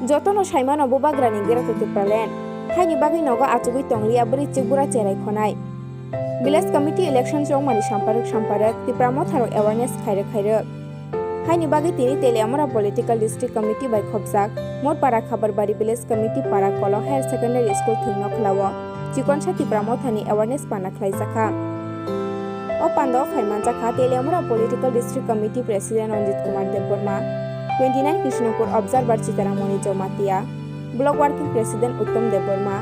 Jotono saimano bubagrani geratutu pralen. Haini bagi nogo achugui tongria beri cibura cerai khonai. Village Committee Election Jongmani Samparak Tipramo Tharo Awareness Khaire. Haini bagi tini tele amara Political District Committee by Khobjak Motpara Khabarbari Village Committee Para Kolo Higher Secondary School Thungno Khlawo Chikonsa Tipramo Thani Awareness Pana Khlaijaka. O Pando Phaimanjaka tele amara Political District Committee President Ranjit Kumar Deborma 29 Krishnapur Observer Chitaramoni Jomatia Block Working President Uttam Deborma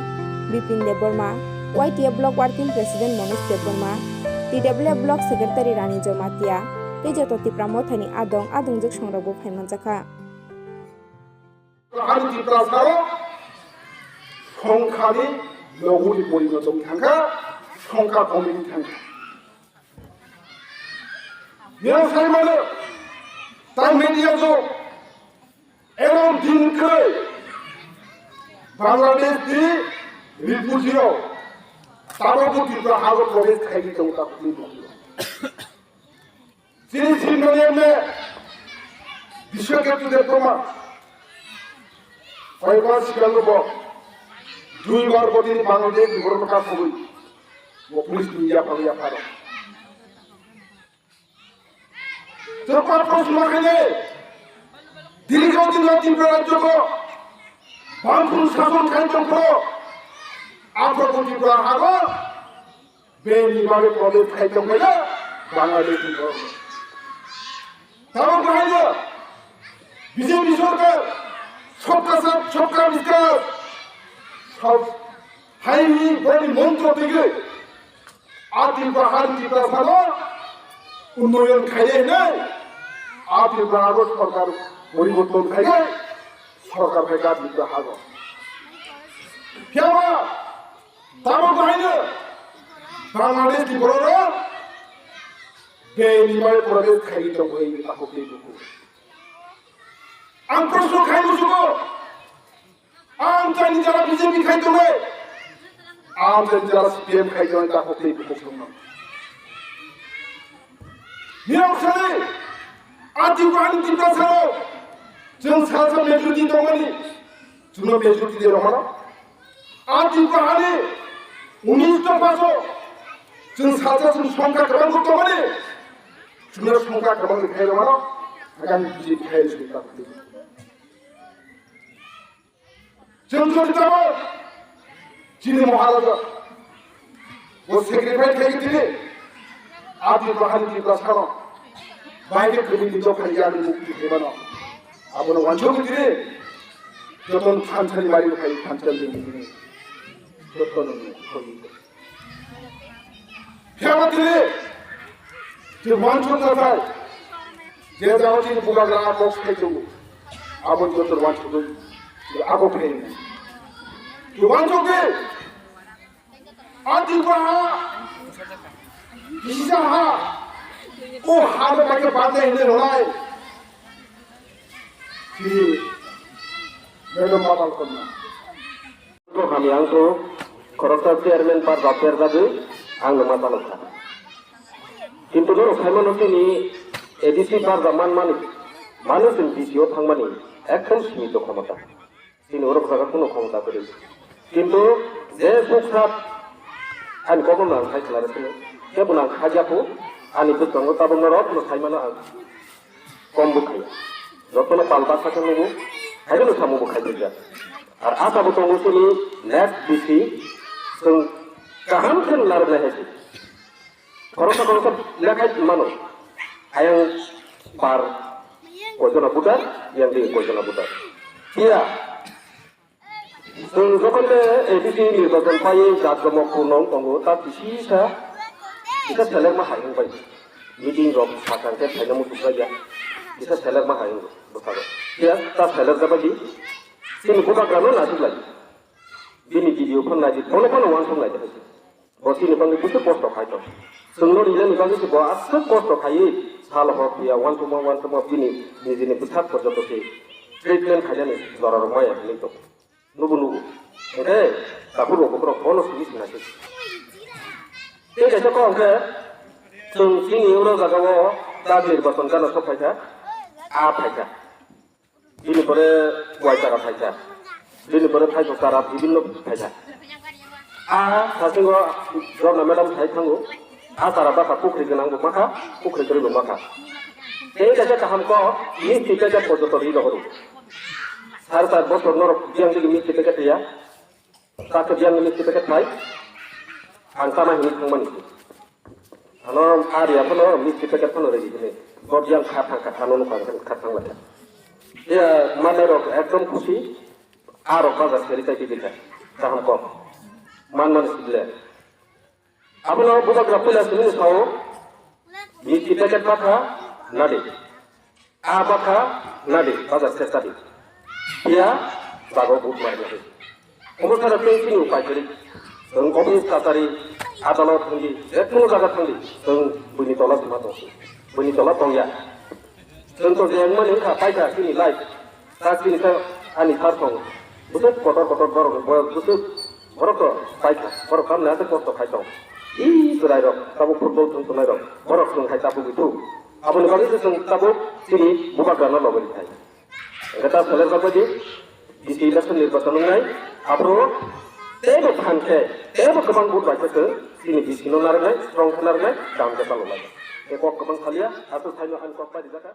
Bipin Deborma YTA Block Working President Monish Deborma TWA Block Secretary Rani Jomatia Tejoto Tipramo Thani Adong Jek Songrobo Phaimanjaka Hari Tiprasaro Songkhani Loguri Porigotom Thangka Songkha Committee Thangka Nira Saimano Tang Media Jo Eron Dinke Bangladesh di Ripujio Tabaku Tipra Hago Province Khaigi Tongka Purigo Sini Sinone Bishop to the Proma Fiber Sikango Dui Barbodi Bangladesh Gormaka Puri Police India Pavia Paro Terpa Pros Makane Diligo di Tipra Joko Bangpur Sason Kanjoko Apa Tipra Hago Beni Babe Province Khaijongaya Bangladesh Gormaka তাও কাহিনী BJP সরকার সবকা বিকাশ সব হাইনি বড়ি মন্ত্র থেকে আদিল বাহার টিকা ভালো উন্নয়ন খাইয়ে নেই আদিল বাহার সরকার পরিবর্তন খাইয়ে সরকার ভেগা দিতে হবে ফেরা তাও কাহিনী বাংলাদেশ কি বড় Benimai Province Khaito Hoi Apoke Buku. Ang Proso Khaito Suko. Ang Tani Jara BJP Khaito Hoi. Ang Tani Jara CPM Khaito Hoi Apoke Buku. Nirang Sari. Ati Wani Tipra Saro. Jeng Salsa Majority Dongani. Juno Majority De Romano. Ati Wani. 19 Paso. Jeng Salsa Songka Kerang Dongani. Jumlah songkak kerang di kaya mana? Akan bisa dikaya sekitar itu. Jengkol di tahu, cini maharaja, bos sekretariat kaya gini, adi bahan di belakang, baik kerja itu kerja di bukti di mana? Abu nak wancung gini, jodoh kancing mari kaya kancing gini, jodoh ni. Siapa gini? যে ওয়ানশট কথায় যে যাওয়াটি বুগাগ্রা box খাইতো আবন যত ওয়ানশট আগো Fei না যে ওয়ানশটে আদিবা ইসাহা ও হালে বাকে বাদে হিনে রলাই কি ম্যাডাম বাবাল করনা তো আমি আংতো খরচা চেয়ারম্যান পার বাপের দাদু আং নমা বালকা কিন্তু ধরো খাইমাননি এডিসি বার জামান মানুষ ডিসিও থাকমানি একদম সীমিত ক্ষমতা তিনি ওরকম থাকার কোনো ক্ষমতা করেছে কিন্তু যে সুখাত আইন গভর্নর খাইছিলাম কেবল আং খাইয়াকো আনি দুর্গঙ্গ তাবঙ্গ রত্ন খাইমানো আং কমবো খাই যত্ন পালবা থাকে নেবো খাইবেন সামবো খাইতে যা আর আসাবো দঙ্গসিনি নেক্সট ডিসি जों गाहामसिन लाबोनो हायाखै खरसा लेखाय मानो आयं बार कयजना voter yang di कयजना voter iya जों যখন एडिसि নির্বাচন পাই জাতগমক পুনং दंगो ता बिसिसा बिसा सेलेक्ट मा हायं बाय मिटिं रब साखांते थाइना मुसुखा गया बिसा सेलेक्ट मा हायं बसारो या ता सेलेक्ट जाबादि जों भोटारफ्रानो नाजिलाय बिनि भिडिअ फोन नाजि कोन वान सम नाजि बसि निफांनि कुछ पोस्ट खायतो जोंनो रिले निफांनि से आसो पोस्ट खायि साल हफिया वान सम बिनि निजिनि बुथार पर्यटके ट्रिटमेंट खायनि जरार माया नितो नुबु ओके ताकु रोबो कोन सुबि सिनासि ते जेतो को ओके जों सिनि उरो जागाव दा निर्बाचन जानो सफायथा ফাইসা দিনে পরে ওয়াইচারা ফাইসা দিনে পরে ফাইসা তারা বিভিন্ন ফাইসা সাথে রমনা ম্যাডাম সাই থাঙ্গো তারা বাসা পুকুরি গোনাंगो माखा पुकुरि गोरिबो माखा এই কাছে কাহাম ক মিষ্টি প্যাকেট পর্যন্ত দিল হলো 4.5 বছর নরক জিয়াং দিকে মিষ্টি প্যাকেট দিয়া তাকে জিয়াং মিষ্টি প্যাকেট পাই आं खामानि थांबानो आनो आरिया फनो मिस्ट्रि पेकेट फनो रेडि ने गदियां खाथानो खाथांलाय ए माने रक एकदम खुशी आरो बाजार सेरि ताइ दिबिता साहाम को मान सिले आपनो बुबाग्रा फैला सिनि साव मिस्ट्रि पेकेट पाखा नादे आ पाखा नादे बाजार सेटादि या बागो बुक मारले अमसारा पेंसिनि उपाय करि जों अफिस थासारि आदाলত थांदि जेखुनु जायगा थांदि जों बुनि तला सिमा दं बुनि तला दंया जोंथ' जेंमोन होनखा फायसा सिनि लाइफ दा सिनिखा आंनि थार दं बुसुक कटर बर बुसुक बरक फायसा बरक खालामनायासो खस्थ' खायदों इ गोराय रक ताबो फुटबल थुंथुनाय रक बरक जों खायसाबो बिथु आबोनि बागैसो जों ताबो सिनि बुबाग्राना लगै थाय गता सोलेर बायदि दिसि इलेक्सन निर्वाचन नाय आब्रो तेबो फानखे तेबो गोबां बुट बायफोरखौ दिनै बिसिनो नारनाय स्ट्रं खालामनाय दाम जाबाय एक गोबां खालिया आरो थाइनो आनकप बायदि जागा